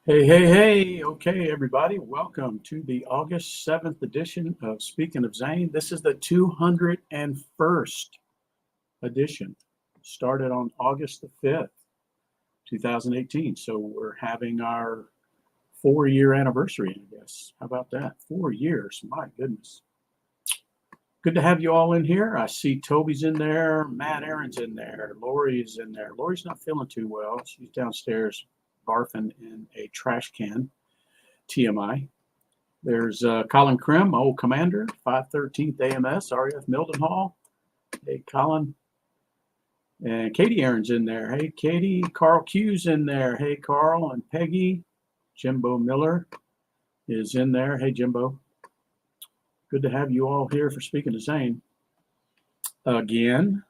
Hey, hey, hey. Okay, everybody. Welcome to the August 7th edition of Speaking of Zane. This is the 201st edition. Started on August the 5th, 2018. So we're having our 4-year anniversary, I guess. How about that? 4 years. My goodness. Good to have you all in here. I see Toby's in there, Matt Aaron's in there, Lori's in there. Lori's not feeling too well. She's downstairs barfing in a trash can. TMI. There's Colin Krim, old commander, 513th AMS, RAF Mildenhall. Hey, Colin. And Katie Aaron's in there. Hey, Katie. Carl Q's in there. Hey, Carl and Peggy. Jimbo Miller is in there. Hey, Jimbo. Good to have you all here for Speaking to Zane. Again,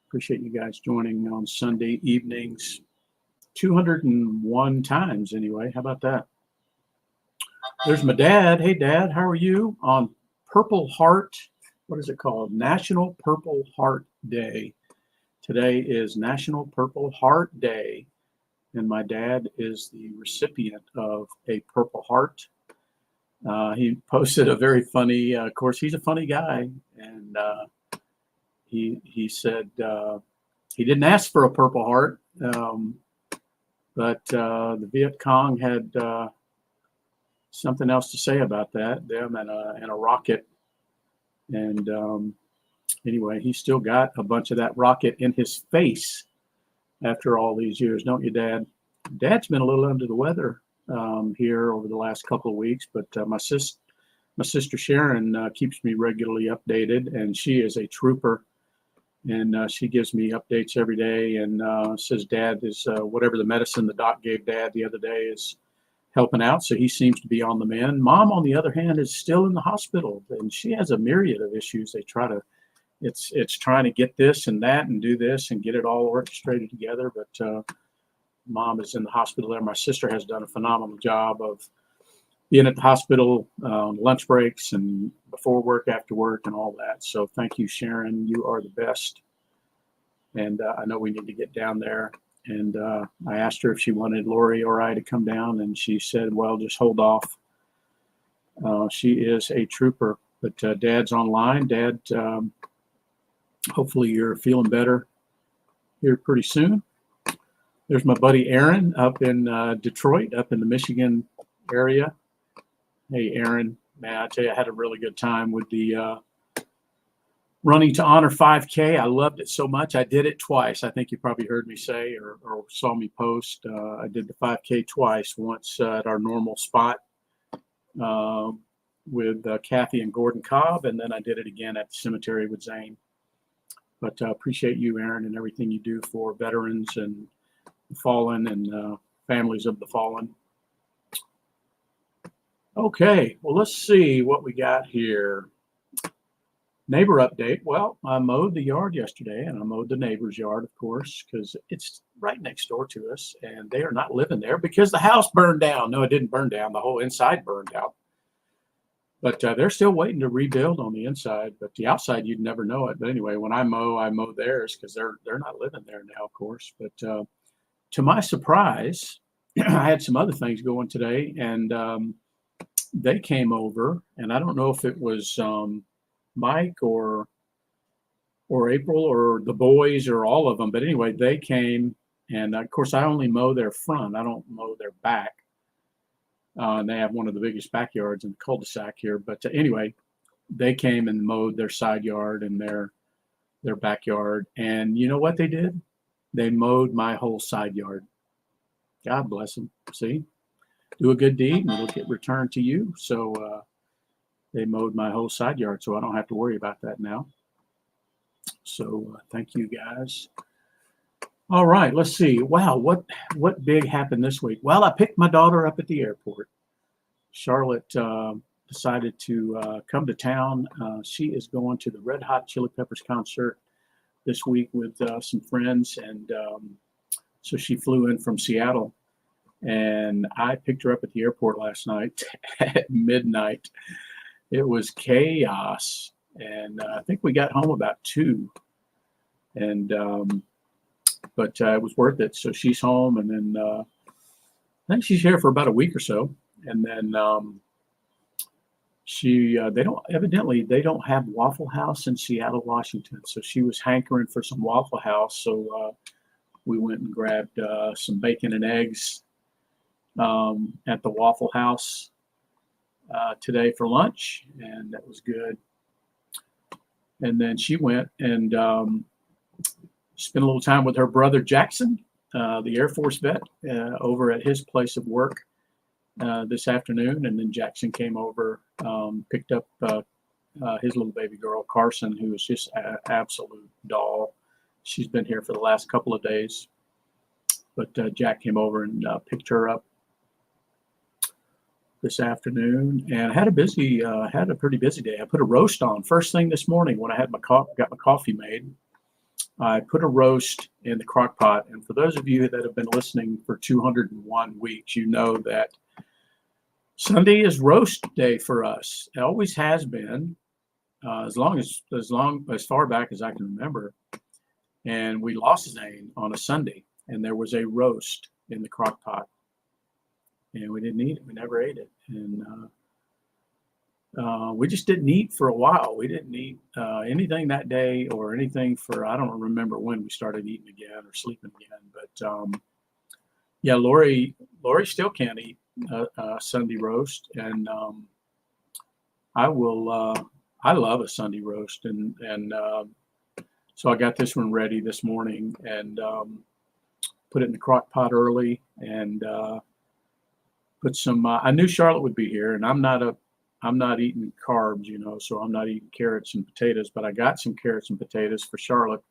appreciate you guys joining on Sunday evenings. 201 times anyway. How about that? There's my dad. Hey, Dad, how are you? On Purple Heart, what is it called? National Purple Heart Day. Today is National Purple Heart Day, and my dad is the recipient of a Purple Heart. He posted a very funny, of course, he's a funny guy, and he said he didn't ask for a Purple Heart, but the Viet Cong had something else to say about that, them and a rocket. And anyway, he still got a bunch of that rocket in his face after all these years, don't you, Dad? Dad's been a little under the weather here over the last couple of weeks, but my sister Sharon keeps me regularly updated, and she is a trooper. And she gives me updates every day and says Dad is whatever the medicine the doc gave Dad the other day is helping out. So he seems to be on the mend. Mom, on the other hand, is still in the hospital, and she has a myriad of issues. It's trying to get this and that and do this and get it all orchestrated together. But Mom is in the hospital there. My sister has done a phenomenal job of being at the hospital, lunch breaks and before work, after work, and all that. So thank you, Sharon. You are the best. And I know we need to get down there. And I asked her if she wanted Lori or I to come down, and she said, well, just hold off. She is a trooper. But Dad's online. Dad, hopefully you're feeling better here pretty soon. There's my buddy Aaron up in Detroit, up in the Michigan area. Hey, Aaron, man, I tell you, I had a really good time with the Running to Honor 5K. I loved it so much. I did it twice. I think you probably heard me say or saw me post. I did the 5K twice, once at our normal spot with Kathy and Gordon Cobb, and then I did it again at the cemetery with Zane. But appreciate you, Aaron, and everything you do for veterans and the fallen and families of the fallen. Okay, well, let's see what we got here. Neighbor update. Well, I mowed the yard yesterday, and I mowed the neighbor's yard, of course, because it's right next door to us, and they are not living there because the house burned down. No, it didn't burn down. The whole inside burned out. But they're still waiting to rebuild on the inside. But the outside, you'd never know it. But anyway, when I mow theirs because they're not living there now, of course. But to my surprise, I had some other things going today, and they came over, and I don't know if it was Mike or April or the boys or all of them, but anyway, they came, and of course I only mow their front. I don't mow their back. And they have one of the biggest backyards in the cul-de-sac here. But anyway, they came and mowed their side yard and their backyard. And you know what they did? They mowed my whole side yard. God bless them. See, do a good deed and it'll get returned to you. So they mowed my whole side yard, so I don't have to worry about that now. So thank you, guys. All right, let's see. Wow, what big happened this week? Well, I picked my daughter up at the airport. Charlotte decided to come to town. She is going to the Red Hot Chili Peppers concert this week with some friends, and so she flew in from Seattle. And I picked her up at the airport last night at midnight. It was chaos, and I think we got home about 2. And but it was worth it. So she's home, and then I think she's here for about a week or so, and then they don't have Waffle House in Seattle, Washington. So she was hankering for some Waffle House. So we went and grabbed some bacon and eggs at the Waffle House today for lunch, and that was good. And then she went and spent a little time with her brother Jackson, the Air Force vet, over at his place of work this afternoon. And then Jackson came over, picked up his little baby girl, Carson, who is just an absolute doll. She's been here for the last couple of days. But Jack came over and picked her up this afternoon, and had a pretty busy day. I put a roast on first thing this morning when I had got my coffee made. I put a roast in the crock pot, and for those of you that have been listening for 201 weeks, you know that Sunday is roast day for us. It always has been, as far back as I can remember. And we lost Zane on a Sunday, and there was a roast in the crock pot. And we didn't eat it. We never ate it. And we just didn't eat for a while. We didn't eat anything that day or anything for, I don't remember when we started eating again or sleeping again. But yeah, Lori still can't eat Sunday roast. And I love a Sunday roast. And so I got this one ready this morning and put it in the crock pot early and put some. I knew Charlotte would be here, and I'm not eating carbs, so I'm not eating carrots and potatoes. But I got some carrots and potatoes for Charlotte,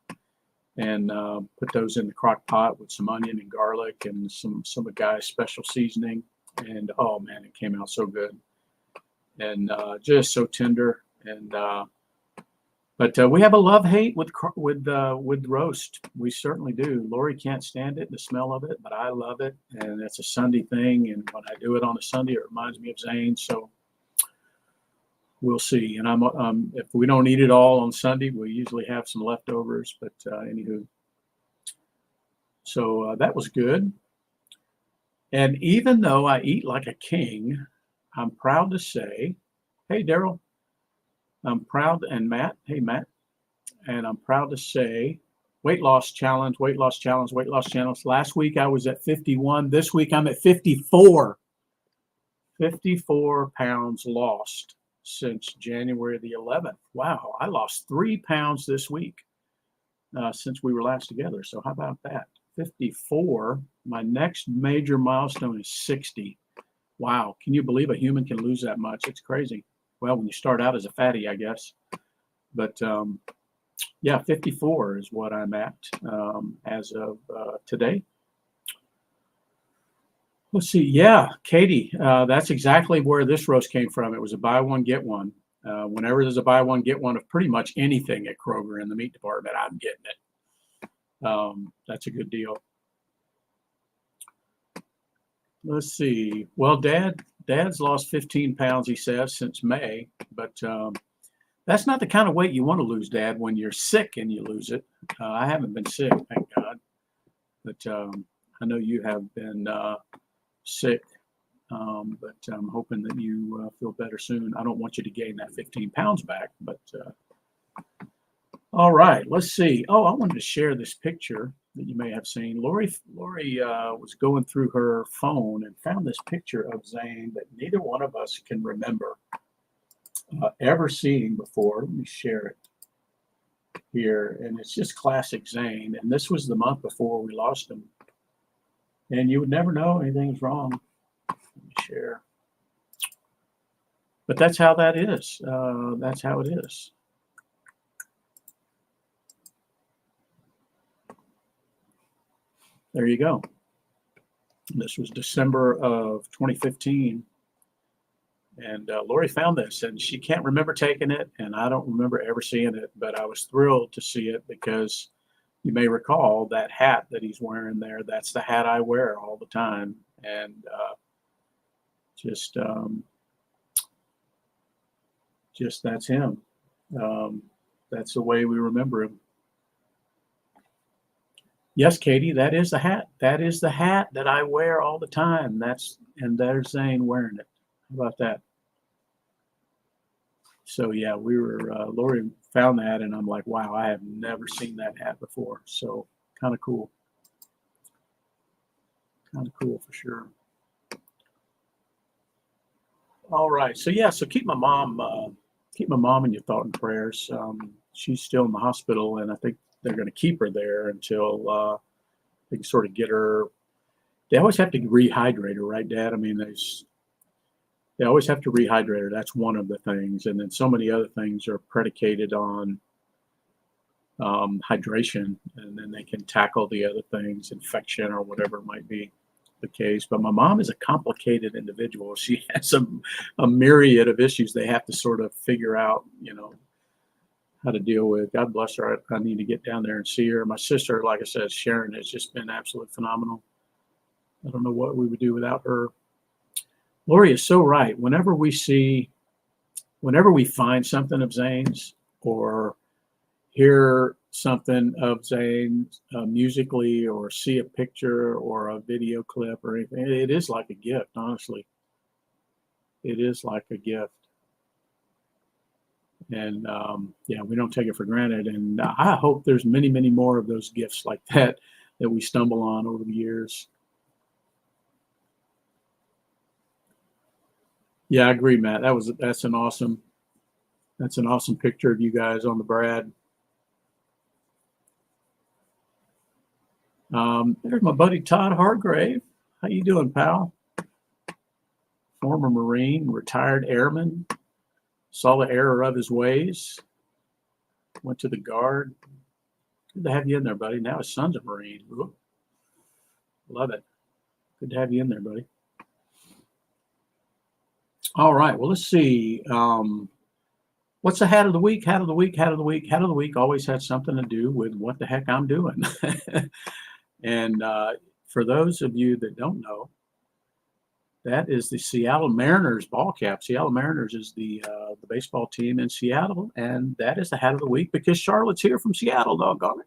and put those in the crock pot with some onion and garlic and some of Guy's special seasoning. And oh man, it came out so good, and just so tender. And but we have a love-hate with roast. We certainly do. Lori can't stand it, the smell of it, but I love it, and it's a Sunday thing. And when I do it on a Sunday, it reminds me of Zane. So we'll see. And if we don't eat it all on Sunday, we usually have some leftovers. But anywho, so that was good. And even though I eat like a king, I'm proud to say, hey, Daryl. I'm proud, and Matt, hey, Matt, and I'm proud to say weight loss challenge. Last week I was at 51. This week I'm at 54. 54 pounds lost since January the 11th. Wow, I lost 3 pounds this week since we were last together. So how about that? 54. My next major milestone is 60. Wow, can you believe a human can lose that much? It's crazy. Well, when you start out as a fatty, I guess. But yeah, 54 is what I'm at as of today. Let's see. Yeah, Katie, that's exactly where this roast came from. It was a buy one, get one. Whenever there's a buy one, get one of pretty much anything at Kroger in the meat department, I'm getting it. That's a good deal. Let's see. Well, Dad's lost 15 pounds, he says, since May, but that's not the kind of weight you want to lose, Dad, when you're sick and you lose it. I haven't been sick, thank God, but I know you have been sick, but I'm hoping that you feel better soon. I don't want you to gain that 15 pounds back, but all right, let's see. Oh, I wanted to share this picture that you may have seen. Lori was going through her phone and found this picture of Zane that neither one of us can remember ever seeing before. Let me share it here. And it's just classic Zane. And this was the month before we lost him. And you would never know anything's wrong. Let me share. But that's how that is. That's how it is. There you go. This was December of 2015. And Lori found this, and she can't remember taking it, and I don't remember ever seeing it, but I was thrilled to see it because you may recall that hat that he's wearing there. That's the hat I wear all the time. And just that's him. That's the way we remember him. Yes, Katie, that is the hat. That is the hat that I wear all the time. And there's Zane wearing it. How about that? So yeah, Lori found that, and I'm like, wow, I have never seen that hat before. So kind of cool, kind of cool for sure. All right, so yeah, so keep my mom in your thought and prayers. She's still in the hospital, and I think they're going to keep her there until they can sort of get her. They always have to rehydrate her, right, Dad? I mean, they always have to rehydrate her. That's one of the things, and then so many other things are predicated on hydration, and then they can tackle the other things, infection or whatever it might be the case. But my mom is a complicated individual. She has a myriad of issues they have to sort of figure out, how to deal with. God bless her. I need to get down there and see her. My sister, like I said, Sharon, has just been absolutely phenomenal. I don't know what we would do without her. Lori is so right. Whenever we find something of Zane's or hear something of Zane musically or see a picture or a video clip or anything, it is like a gift, honestly. It is like a gift. And yeah, we don't take it for granted. And I hope there's many, many more of those gifts like that we stumble on over the years. Yeah, I agree, Matt. That's an awesome picture of you guys on the Brad. There's my buddy Todd Hargrave. How you doing, pal? Former Marine, retired airman, saw the error of his ways, went to the Guard. Good to have you in there, buddy. Now his son's a Marine. Ooh, love it. Good to have you in there, buddy. All right. Well, let's see. What's the hat of the week? Hat of the week. Hat of the week. Hat of the week always has something to do with what the heck I'm doing. And for those of you that don't know, that is the Seattle Mariners ball cap. Seattle Mariners is the baseball team in Seattle, and that is the hat of the week because Charlotte's here from Seattle, doggone it.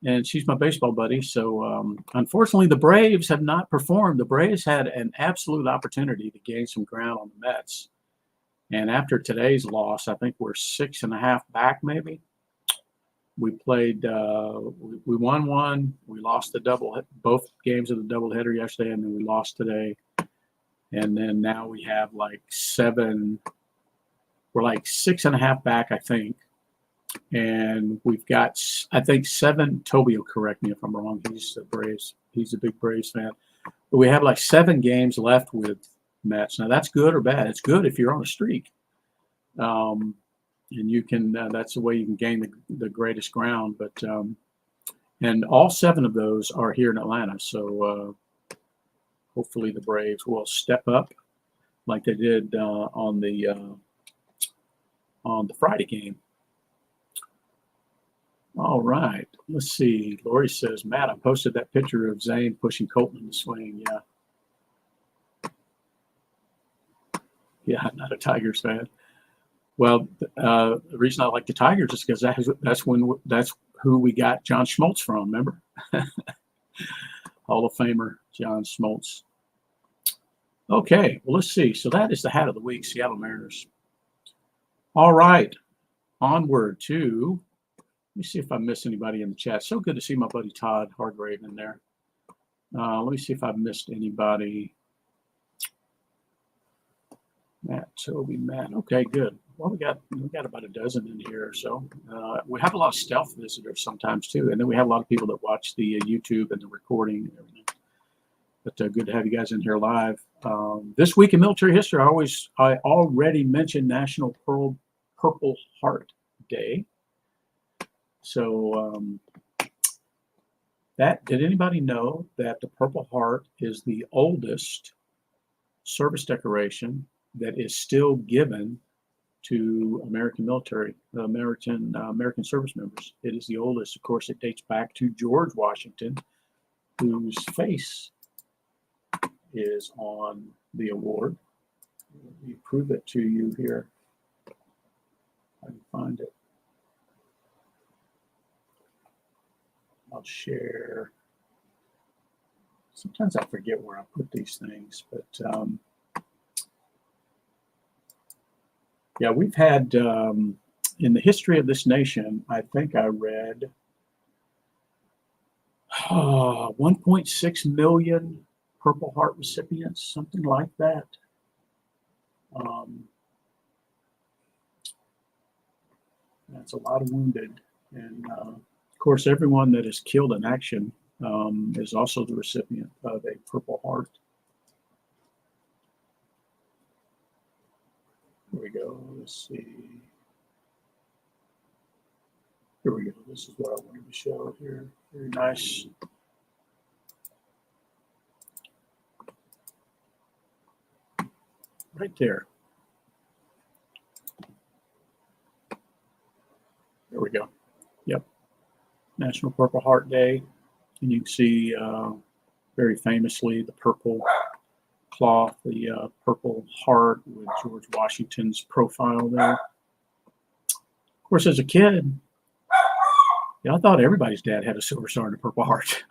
And she's my baseball buddy. So unfortunately, the Braves have not performed. The Braves had an absolute opportunity to gain some ground on the Mets. And after today's loss, I think we're 6.5 back, maybe. We played, we won one. We lost both games of the doubleheader yesterday, and then we lost today. And then now we have like we're like 6.5 back, I think. And we've got, I think, 7. Toby will correct me if I'm wrong. He's a big Braves fan. But we have like 7 games left with Mets. Now that's good or bad. It's good if you're on a streak. And you can, that's the way you can gain the greatest ground. But, and all 7 of those are here in Atlanta. So hopefully the Braves will step up like they did on the Friday game. All right. Let's see. Lori says, Matt, I posted that picture of Zane pushing Colton in the swing. Yeah. Yeah, I'm not a Tigers fan. Well, the reason I like the Tigers is because that's who we got John Schmaltz from, remember? Hall of Famer John Schmaltz. Okay, well, let's see. So that is the hat of the week, Seattle Mariners. All right. Onward to, let me see if I missed anybody in the chat. So good to see my buddy Todd Hargrave in there. Let me see if I missed anybody. Matt, Toby, Matt. Okay, good. Well, we got about a dozen in here or so. We have a lot of stealth visitors sometimes too, and then we have a lot of people that watch the YouTube and the recording and everything. But good to have you guys in here live. This week in military history, I already mentioned National Purple Heart Day. So did anybody know that the Purple Heart is the oldest service decoration that is still given to American military, American service members? It is the oldest. Of course, it dates back to George Washington, whose face is on the award. Let me prove it to you here. I can find it. I'll share. Sometimes I forget where I put these things, but yeah, we've had in the history of this nation, I think I read 1.6 million Purple Heart recipients, something like that. That's a lot of wounded. And of course, everyone that is killed in action is also the recipient of a Purple Heart. Here we go. Let's see. Here we go. This is what I wanted to show here. Very nice. Right there. There we go. Yep. National Purple Heart Day. And you can see very famously the purple cloth, the Purple Heart with George Washington's profile there. Of course, as a kid, I thought everybody's dad had a Silver Star and a Purple Heart.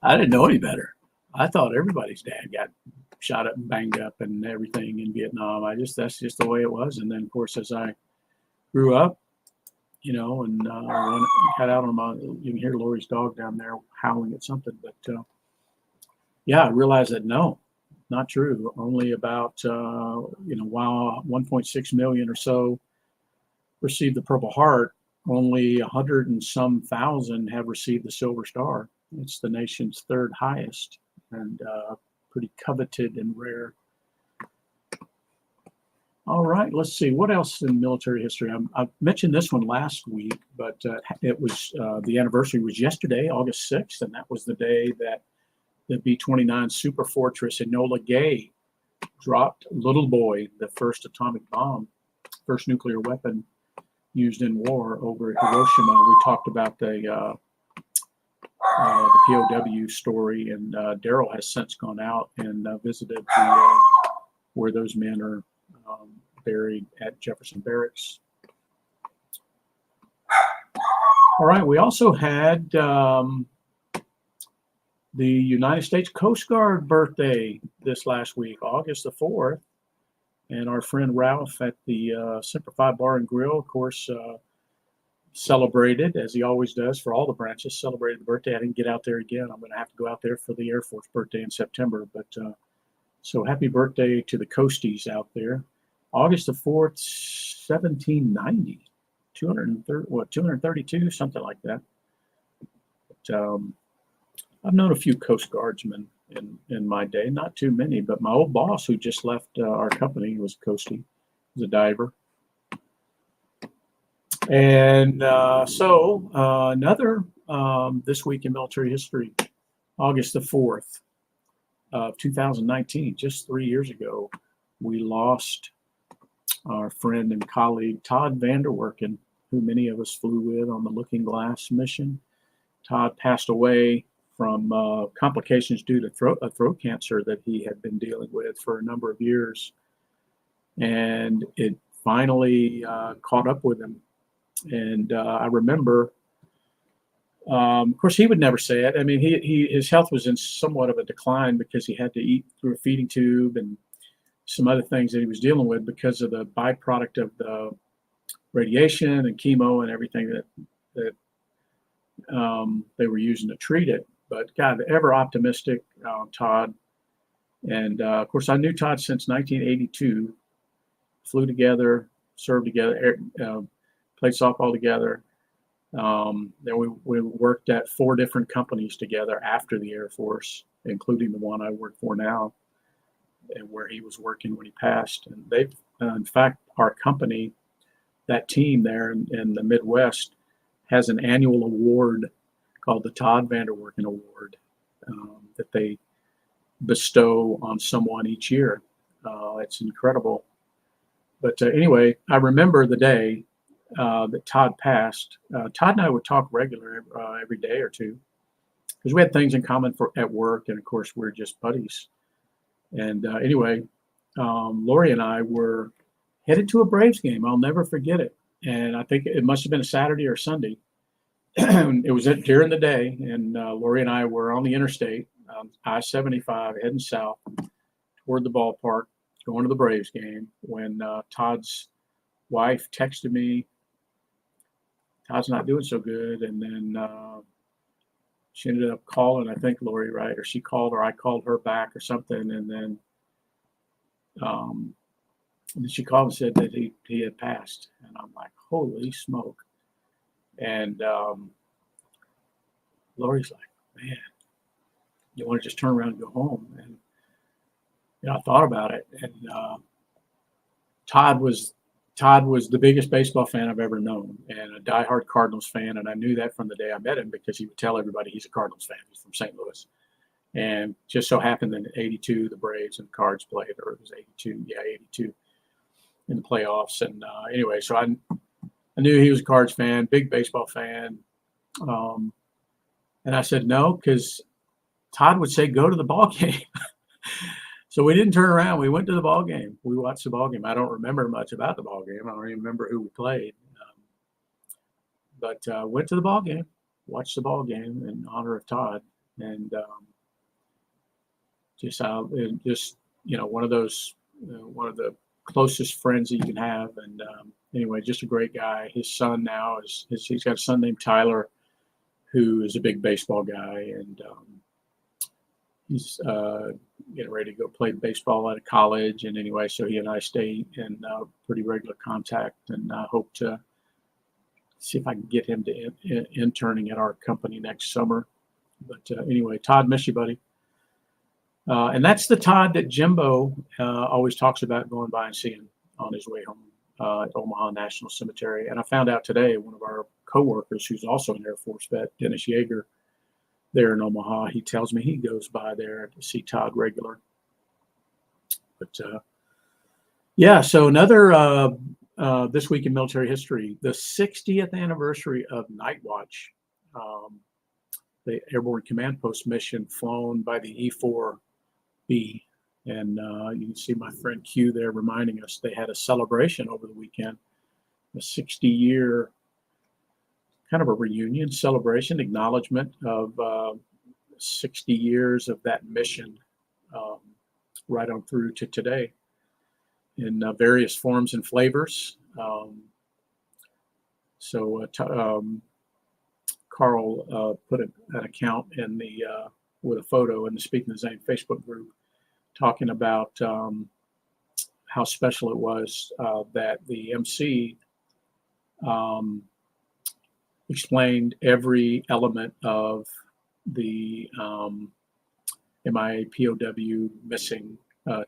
I didn't know any better. I thought everybody's dad got shot up and banged up and everything in Vietnam. That's just the way it was. And then, of course, as I grew up, and got out on you can hear Lori's dog down there howling at something. But yeah, I realized that no, not true. Only about, while 1.6 million or so received the Purple Heart, only 100 and some thousand have received the Silver Star. It's the nation's third highest and pretty coveted and rare. All right, let's see. What else in military history? I mentioned this one last week, but it was the anniversary was yesterday, August 6th, and that was the day that the B-29 Super Fortress Enola Gay dropped Little Boy, the first atomic bomb, first nuclear weapon used in war over Hiroshima. We talked about the POW story, and Daryl has since gone out and visited where those men are buried at Jefferson Barracks. All right, we also had the United States Coast Guard birthday this last week, August the 4th. And our friend Ralph at the Semper Fi Bar and Grill, of course, celebrated, as he always does for all the branches, celebrated the birthday. I didn't get out there again. I'm going to have to go out there for the Air Force birthday in September. But so happy birthday to the Coasties out there. August the 4th, 1790, 232, something like that. But, I've known a few Coast Guardsmen in my day, not too many, but my old boss who just left our company was a Coastie, was a diver. And so another this week in military history, August the 4th of 2019, just 3 years ago, we lost our friend and colleague Todd Vanderwerken, who many of us flew with on the Looking Glass mission. Todd passed away from complications due to throat cancer that he had been dealing with for a number of years. And it finally caught up with him. And I remember, of course, he would never say it. I mean, his health was in somewhat of a decline because he had to eat through a feeding tube and some other things that he was dealing with because of the byproduct of the radiation and chemo and everything that they were using to treat it. But God, ever optimistic, Todd. And of course, I knew Todd since 1982. Flew together, served together, played softball together. Then we worked at 4 different companies together after the Air Force, including the one I work for now, and where he was working when he passed. And they've, in fact, our company, that team there in the Midwest, has an annual award called the Todd Vanderwerken Award that they bestow on someone each year. It's incredible. But anyway, I remember the day that Todd passed. Todd and I would talk regularly every day or two because we had things in common at work, and of course we're just buddies. And anyway, Lori and I were headed to a Braves game. I'll never forget it. And I think it must have been a Saturday or Sunday. it was during the day, and Lori and I were on the interstate, I-75, heading south toward the ballpark, going to the Braves game, when Todd's wife texted me, Todd's not doing so good. And then she ended up calling, I think, Lori, right? Or she called, or I called her back or something. And then she called and said that he had passed. And I'm like, holy smoke. And Lori's like, man, you want to just turn around and go home? And I thought about it. And Todd was the biggest baseball fan I've ever known, and a diehard Cardinals fan. And I knew that from the day I met him, because he would tell everybody he's a Cardinals fan. He's from St. Louis. And just so happened that in '82, the Braves and Cards played, or it was '82 in the playoffs. And anyway, so I knew he was a Cards fan, big baseball fan. And I said no, because Todd would say, go to the ball game. So we didn't turn around. We went to the ball game. We watched the ball game. I don't remember much about the ball game. I don't even remember who we played. But went to the ball game, watched the ball game in honor of Todd. And just one of those, one of the closest friends that you can have. And anyway, just a great guy. His son now he's got a son named Tyler, who is a big baseball guy, and he's getting ready to go play baseball at a college. And anyway, so he and I stay in pretty regular contact, and I hope to see if I can get him to interning at our company next summer. But anyway, Todd, miss you, buddy. And that's the Todd that Jimbo always talks about going by and seeing on his way home at Omaha National Cemetery. And I found out today, one of our coworkers, who's also an Air Force vet, Dennis Yeager, there in Omaha, he tells me he goes by there to see Todd regular. But yeah, so another this week in military history, the 60th anniversary of Night Watch, the Airborne Command Post mission flown by the E-4B. And you can see my friend Q there reminding us they had a celebration over the weekend, a 60-year kind of a reunion celebration, acknowledgement of 60 years of that mission, right on through to today, in various forms and flavors. Carl put an account in the with a photo in the Speaking of Zane Facebook group, talking about how special it was that the MC explained every element of the MIA POW missing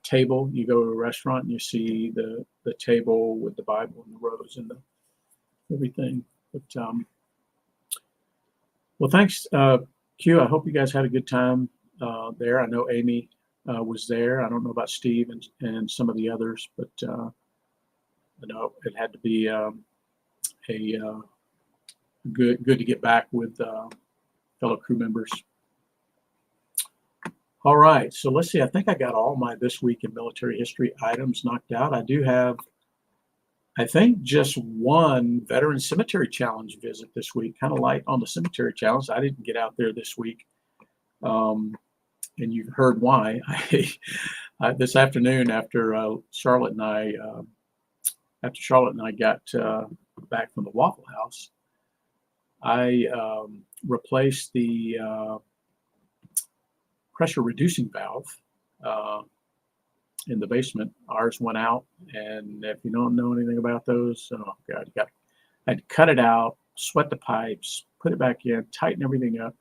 table. You go to a restaurant and you see the table with the Bible and the rose and the everything. But well, thanks, Q. I hope you guys had a good time there. I know Amy was there. I don't know about Steve and some of the others, but I know it had to be good to get back with fellow crew members. All right, so let's see. I think I got all my This Week in Military History items knocked out. I do have, I think, just one Veteran Cemetery Challenge visit this week. Kind of light on the Cemetery Challenge. I didn't get out there this week, and you've heard why. This afternoon, after Charlotte and I got back from the Waffle House, I replaced the pressure reducing valve in the basement. Ours went out, and if you don't know anything about those, oh God, I had to cut it out, sweat the pipes, put it back in, tighten everything up.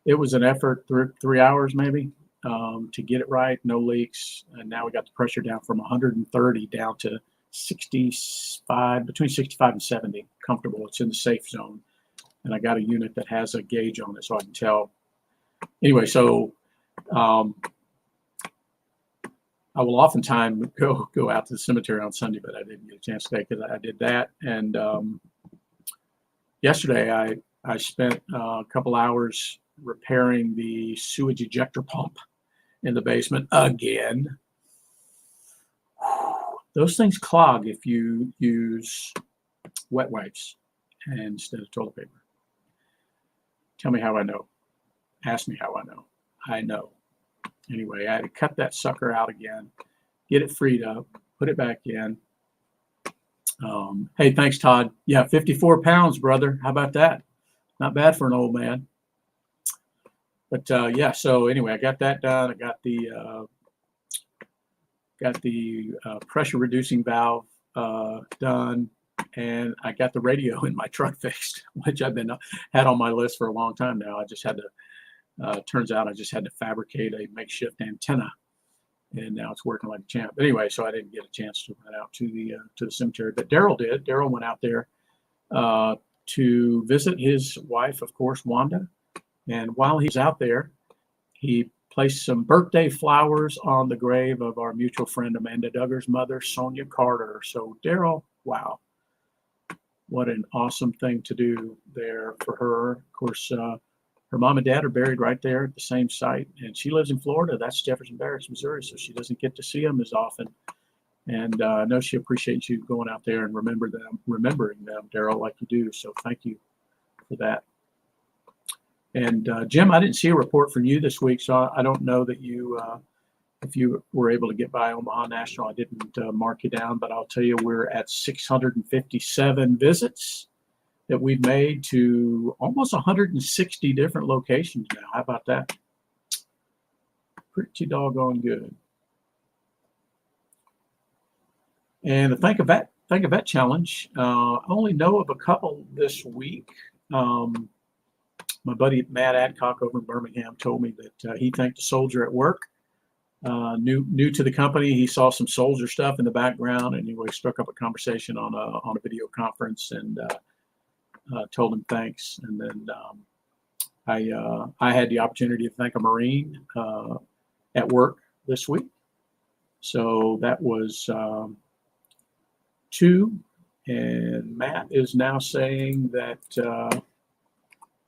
It was an effort, 3 hours maybe, to get it right, no leaks. And now we got the pressure down from 130 down to 65, between 65 and 70, comfortable. It's in the safe zone. And I got a unit that has a gauge on it so I can tell. Anyway, so I will oftentimes go out to the cemetery on Sunday, but I didn't get a chance today because I did that. And yesterday I spent a couple hours repairing the sewage ejector pump in the basement again. Those things clog if you use wet wipes instead of toilet paper. Tell me how I know. Ask me how I know. I know. Anyway, I had to cut that sucker out again, get it freed up, put it back in. Hey, thanks, Todd. Yeah, 54 pounds, brother. How about that? Not bad for an old man. But yeah, so anyway, I got that done. I got the pressure reducing valve done, and I got the radio in my truck fixed, which I've had on my list for a long time now. I just had to. Turns out I just had to fabricate a makeshift antenna, and now it's working like a champ. But anyway, so I didn't get a chance to run out to the cemetery, but Daryl did. Daryl went out there to visit his wife, of course, Wanda. And while he's out there, he placed some birthday flowers on the grave of our mutual friend Amanda Duggar's mother, Sonia Carter. So Daryl, wow, what an awesome thing to do there for her. Of course, her mom and dad are buried right there at the same site, and she lives in Florida. That's Jefferson Barracks, Missouri, so she doesn't get to see them as often. And I know she appreciates you going out there and remembering them, Daryl, like you do. So thank you for that. And Jim, I didn't see a report from you this week, so I don't know that you, if you were able to get by Omaha National. I didn't mark you down, but I'll tell you we're at 657 visits that we've made to almost 160 different locations now. How about that? Pretty doggone good. And the Think of Vet challenge, I only know of a couple this week. My buddy Matt Adcock over in Birmingham told me that he thanked a soldier at work. New to the company, he saw some soldier stuff in the background, and anyway, struck up a conversation on a video conference and told him thanks. And then I had the opportunity to thank a Marine at work this week. So that was 2. And Matt is now saying that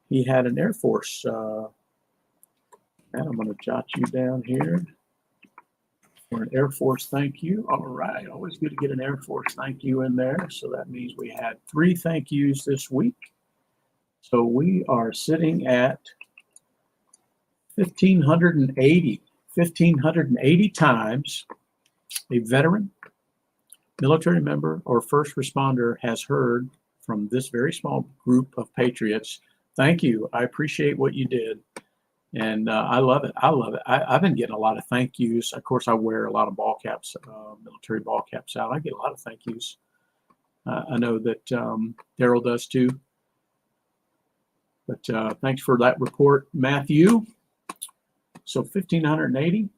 he had an Air Force. And I'm going to jot you down here for an Air Force thank you. All right. Always good to get an Air Force thank you in there. So that means we had 3 thank yous this week. So we are sitting at 1,580 times a veteran, military member, or first responder has heard from this very small group of patriots. Thank you. I appreciate what you did. And I love it. I love it. I've been getting a lot of thank yous. Of course, I wear a lot of ball caps, military ball caps out. I get a lot of thank yous. I know that Daryl does too. But thanks for that report, Matthew. So 1,580.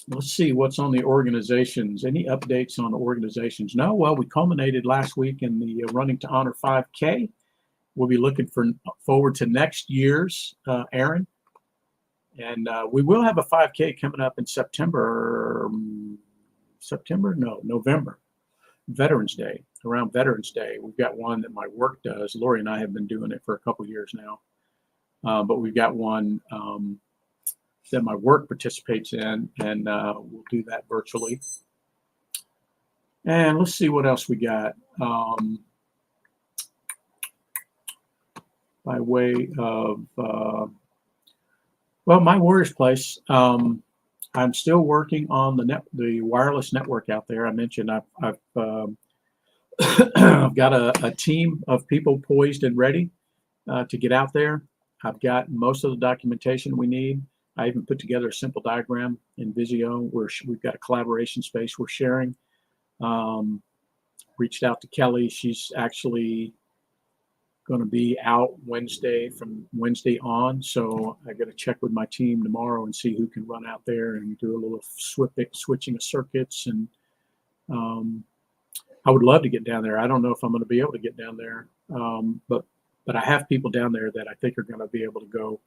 Let's see what's on the organizations. Any updates on the organizations? No, well, we culminated last week in the Running to Honor 5K. We'll be looking forward to next year's, Aaron. And we will have a 5K coming up in November, Veterans Day, around Veterans Day. We've got one that my work does. Lori and I have been doing it for a couple years now. But we've got one that my work participates in, and we'll do that virtually. And let's see what else we got. By way of, well, my Warriors Place, I'm still working on the wireless network out there. I mentioned I've I've got a team of people poised and ready to get out there. I've got most of the documentation we need. I even put together a simple diagram in Visio where we've got a collaboration space we're sharing. Reached out to Kelly. She's actually going to be out from Wednesday on. So I got to check with my team tomorrow and see who can run out there and do a little switching of circuits. And I would love to get down there. I don't know if I'm going to be able to get down there, but I have people down there that I think are going to be able to go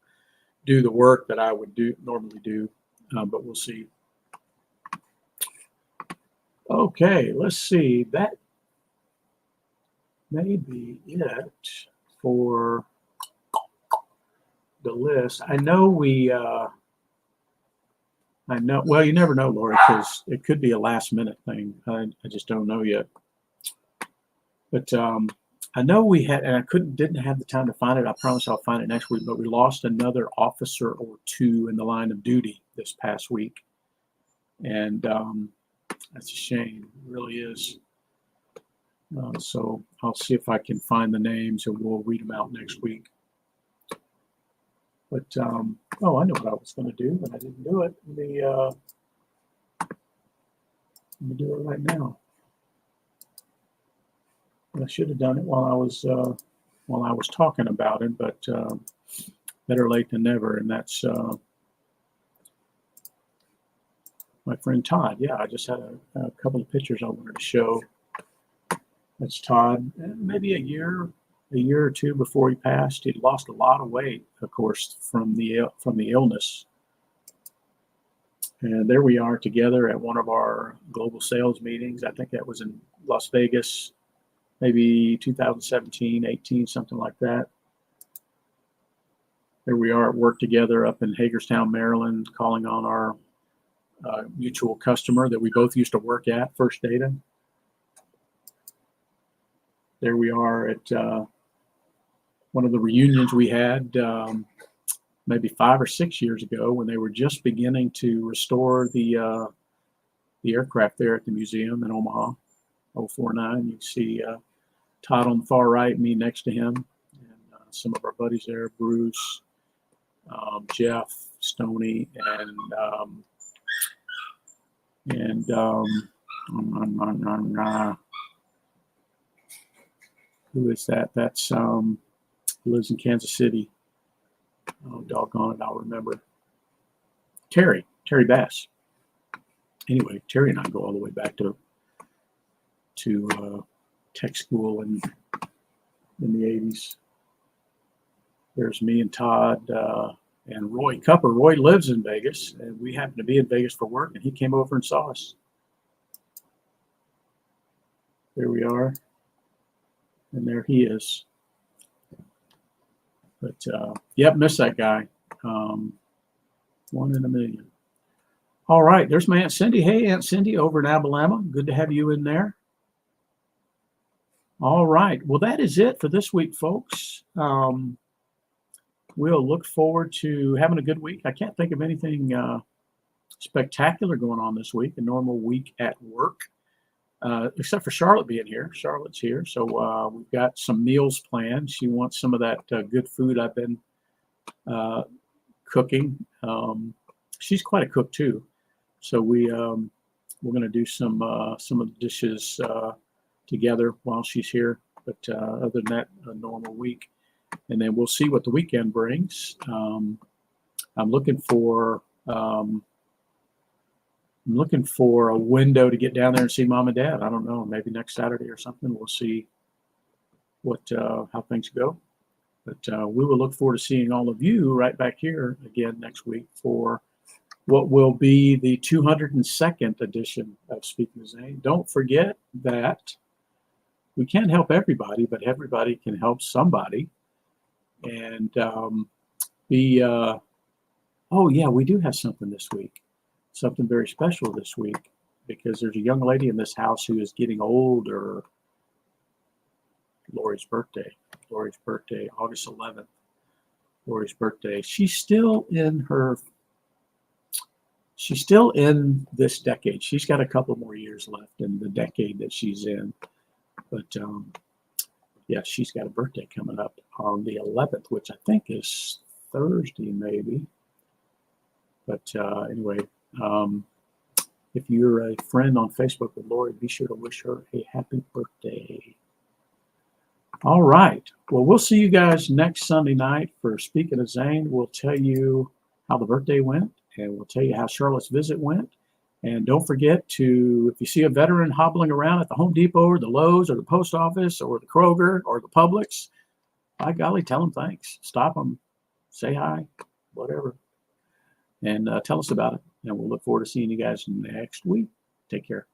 do the work that I would normally do, but we'll see. Okay, let's see. That may be it for the list. I know well, you never know, Lori, because it could be a last minute thing. I just don't know yet. But I know we had, and I didn't have the time to find it. I promise I'll find it next week. But we lost another officer or two in the line of duty this past week, and that's a shame. It really is. So I'll see if I can find the names, and we'll read them out next week. But oh, I know what I was going to do, but I didn't do it. Let me do it right now. I should have done it while I was talking about it, but better late than never. And that's my friend Todd. Yeah, I just had a couple of pictures I wanted to show. That's Todd. Maybe a year or two before he passed, he'd lost a lot of weight, of course, from the illness. And there we are together at one of our global sales meetings. I think that was in Las Vegas. Maybe 2017, 18, something like that. Here we are at work together up in Hagerstown, Maryland, calling on our mutual customer that we both used to work at, First Data. There we are at one of the reunions we had maybe 5 or 6 years ago when they were just beginning to restore the aircraft there at the museum in Omaha, 049. You can see Todd on the far right, me next to him, and some of our buddies there, Bruce, Jeff, Stoney, and who is that? That's lives in Kansas City. Oh, doggone it, I'll remember. Terry Bass. Anyway, Terry and I go all the way back to tech school in the 80s. There's me and Todd and Roy Cupper. Roy lives in Vegas, and we happened to be in Vegas for work, and he came over and saw us. There we are. And there he is. But, yep, miss that guy. 1 in a million. All right, there's my Aunt Cindy. Hey, Aunt Cindy over in Alabama. Good to have you in there. All right. Well, that is it for this week, folks. We'll look forward to having a good week. I can't think of anything spectacular going on this week, a normal week at work, except for Charlotte being here. Charlotte's here. So we've got some meals planned. She wants some of that good food I've been cooking. She's quite a cook, too. So we're going to do some of the dishes together while she's here. But other than that, a normal week. And then we'll see what the weekend brings. I'm looking for a window to get down there and see Mom and Dad. I don't know, maybe next Saturday or something. We'll see how things go. But we will look forward to seeing all of you right back here again next week for what will be the 202nd edition of Speaking of Zane. Don't forget that we can't help everybody, but everybody can help somebody. And oh yeah, we do have something this week, something very special this week, because there's a young lady in this house who is getting older. Lori's birthday, August 11th. Lori's birthday. She's still in this decade. She's got a couple more years left in the decade that she's in. But yeah, she's got a birthday coming up on the 11th, which I think is Thursday, maybe. But anyway, if you're a friend on Facebook with Lori, be sure to wish her a happy birthday. All right. Well, we'll see you guys next Sunday night for Speaking of Zane. We'll tell you how the birthday went, and we'll tell you how Charlotte's visit went. And don't forget to, if you see a veteran hobbling around at the Home Depot or the Lowe's or the post office or the Kroger or the Publix, by golly, tell them thanks. Stop them. Say hi, whatever. And tell us about it. And we'll look forward to seeing you guys next week. Take care.